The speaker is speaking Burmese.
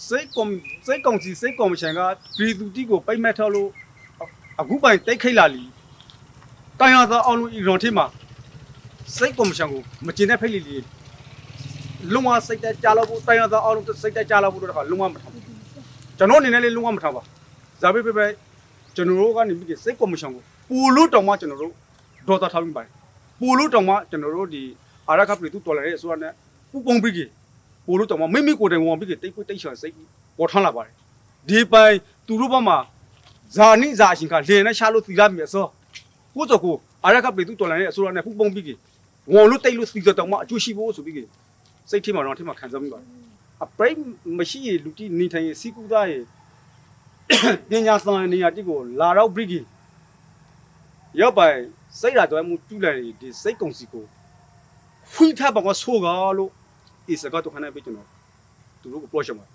စိတ်ကုန်စီစိတ်ကုန်ရှင်ကပြည်သူတီကိုပိတ်မဲ့ထောက်လို့အခုပိုင်တိတ်ခိတ်လာလီတိုင်ရသောအောင်လို့အီရွန်ထီမှာစိတ်ကုန်ရှင်ကိုမကျင်တဲ့ဖိတ်လီလုံးဝစိတ်တက်ကြလို့တိုင်ရသောအောင်လို့စိတ်တက်ကြလို့တော့လုံးဝမထောက်ကျွန်တော်အနေနဲ့လည်းလုံးဝမထောက်ပါဇာပဲကျွန်တော်တို့ကနေပြီးစိတ်ကုန်ရှင်ကိုပူလို့တောင်မှကျွန်တော်တို့ဒေါ်တာထောက်ပြီးပါတယ်ပူလို့တောင်မှကျွန်တော်တို့ဒီအာရခပြည်သူတော်လာတဲ့ဆိုရနဲ့ပူပုံပြီးကြီးပူလို့တောင်မှမိမိကိုယ်တိုင်ဝင်ပြီးတိတ်ကိုတိတ်ချော်စိတ်ပေါ်ထမ်းလာပါတယ်ဒီပိုင်သူတို့ဘက်မှာဇာနိဇာရှင်ကလင်းနဲ့ရှာလို့သီလာမြေစောကိုတော့ကိုအာရခပြည်သူတော်လာတဲ့ဆိုရနဲ့ပူပုံပြီးကြီးဝင်လို့တိတ်လို့သီကြတောင်မှအကျိုးရှိဖို့ဆိုပြီးကြီးစိတ်ထဲမှာတော့ထဲမှာခံစားမိပါတယ်အပရိမရှိရလူတီနေထိုင်ရစီကူသားရပညာဆောင်နေရတိကိုလာတော့ပြီးကြီးရောက်ပိုင်စိတ်ဓာတ်တော်မှုတူးလိုက်ဒီစိတ်ကုန်စီကိုဖွင့်ထားပါကဆိုးကားလို့ဤစကားတော့ခဏပေးကျွန်တော်သူတို့ကိုပြောချင်ပါ